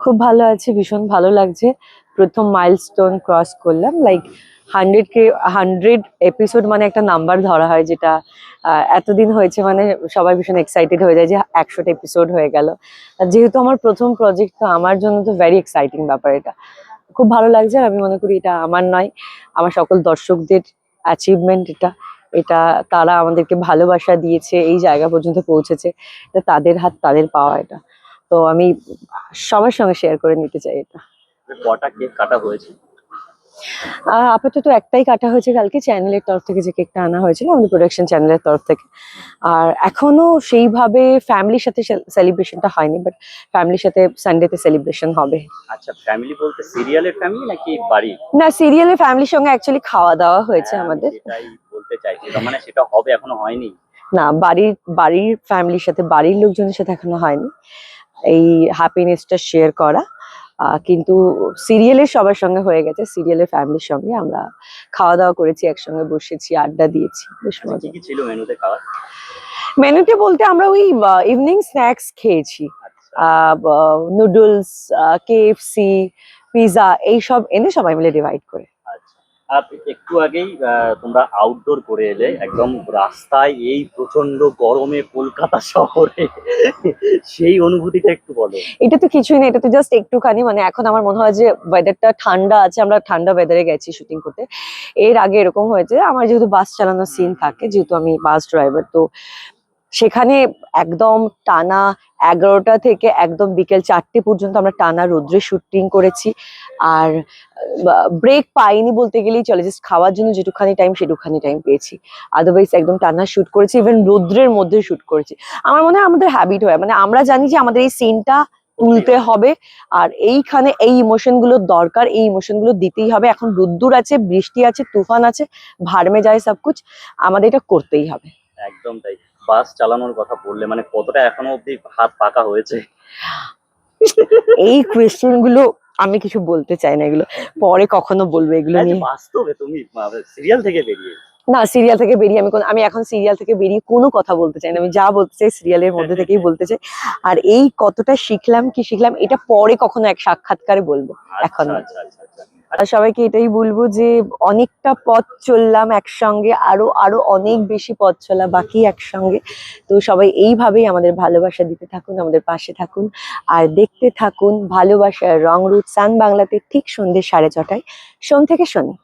খুব ভালো আছি, ভীষণ ভালো লাগছে। প্রথম মাইলস্টোন ক্রস করলাম, লাইক 100 এপিসোড মানে একটা নাম্বার ধরা হয়, যেটা এতদিন হয়েছে মানে সবাই ভীষণ এক্সাইটেড হয়ে যায় যে 100টা এপিসোড হয়ে গেল। আর যেহেতু আমার প্রথম প্রজেক্ট, তো আমার জন্য তো ভেরি এক্সাইটিং ব্যাপার এটা। খুব ভালো লাগছে। আর আমি মনে করি এটা আমার নয়, আমার সকল দর্শকদের অ্যাচিভমেন্ট এটা। এটা তারা আমাদেরকে ভালোবাসা দিয়েছে, এই জায়গা পর্যন্ত পৌঁছেছে, এটা তাদের হাত, তাদের পাওয়া এটা। তো আমি সবার সঙ্গে শেয়ার করে নিতে চাই এটা। কটা কেক কাটা হয়েছে? আপাতত একটাই কাটা হয়েছে, কালকে চ্যানেলের তরফ থেকে যে কেকটা আনা হয়েছিল, আমাদের প্রোডাকশন চ্যানেলের তরফ থেকে। আর এখনো সেইভাবে ফ্যামিলির সাথে সেলিব্রেশনটা হয়নি, বাট ফ্যামিলির সাথে সানডেতে সেলিব্রেশন হবে। আচ্ছা, ফ্যামিলি বলতে সিরিয়ালের ফ্যামিলি নাকি বাড়ি? না, সিরিয়ালের ফ্যামিলির সঙ্গে অ্যাকচুয়ালি খাওয়া দাওয়া হয়েছে হ্যাঁ, আমি আমাদের। সেটাই বলতে চাইছি, তার মানে সেটা হবে, এখনো হয়নি? না, বাড়ির ফ্যামিলির সাথে, বাড়ির লোকজনের সাথে এখনো হয়নি এই হ্যাপিনেসটা শেয়ার করা। কিন্তু সিরিয়ালের সবার সঙ্গে হয়ে গেছে, সিরিয়ালের ফ্যামিলির সঙ্গে আমরা খাওয়া দাওয়া করেছি, একসঙ্গে বসেছি, আড্ডা দিয়েছি, বেশ আচ্ছা, মজা। কি কি ছিল মেনুতে খাবার? মেনুতে বলতে আমরা ওই ইভিনিং স্ন্যাক্স খেয়েছি, আচ্ছা, নুডলস, কেএফসি, পিৎজা, এইসব এনে সবাই মিলে ডিভাইড করে। আচ্ছা। আর একটু আগেই তোমরা আউটডোর করে এলে একদম রাস্তায়, এই প্রচন্ড গরমে কলকাতা শহরে, সেই অনুভূতিটা একটু বলো। এটা তো কিছুই না, এটা তো জাস্ট একটুখানি, মানে এখন আমার মনে হয় যে ওয়েদারটা ঠান্ডা আছে, আমরা ঠান্ডা ওয়েদারে গেছি শুটিং করতে। এর আগে এরকম হয়েছে, আমার যেহেতু বাস চালানোর সিন থাকে, যেহেতু আমি বাস ড্রাইভার, তো সেখানে একদম টানা 11টা থেকে একদম বিকেল 4টে পর্যন্ত আমরা টানা রোদ্রে শুটিং করেছি। আর ব্রেক পাইনি বলতে গেলেই চলে, জাস্ট খাওয়ার জন্য যেটুখানি টাইম সেটুখানি টাইম পেয়েছি। আদারওয়াইজ একদম টানা শুট করেছি, ইভেন রোদ্রের মধ্যে শুট করেছি। আমার মনে হয় আমাদের হ্যাবিট হয়, মানে আমরা জানি যে আমাদের এই সিনটা তুলতে হবে, আর এইখানে এই ইমোশন গুলোর দরকার, এই ইমোশন গুলো দিতেই হবে। এখন রোদ্দুর আছে, বৃষ্টি আছে, তুফান আছে, ভাড় মে যায় সবকুছ, আমাদের এটা করতেই হবে। একদম তাই। বাস চালানোর কথা বললে, মানে কতটা এখনো অব্দি হাত পাকা হয়েছে? এই কোয়েশ্চেন গুলো আমি কিছু বলতে চাই না, এগুলো পরে কখনো বলবো এগুলো নিয়ে। বাস্তবে তুমি সিরিয়াল থেকে বেরিয়ে। না, সিরিয়াল থেকে বেরিয়ে আমি এখন সিরিয়াল থেকে বেরিয়ে কোনো কথা বলতে চাই না। আমি যা বলতে চাই সিরিয়ালের মধ্যে থেকেই বলতে চাই। আর এই কতটা শিখলাম কি শিখলাম, এটা পরে কখনো এক সাক্ষাৎকারে বলবো, এখন আচ্ছা, না। আচ্ছা, আচ্ছা, আচ্ছা। আর সবাইকে এটাই বলবো যে অনেকটা পথ চললাম একসঙ্গে, আরো আরো অনেক বেশি পথ চলা বাকি একসঙ্গে। তো সবাই এইভাবেই আমাদের ভালোবাসা দিতে থাকুন, আমাদের পাশে থাকুন, আর দেখতে থাকুন ভালোবাসার রং রুট সান বাংলাতে, ঠিক সন্ধ্যে 6:30টায়, সোম থেকে শনি।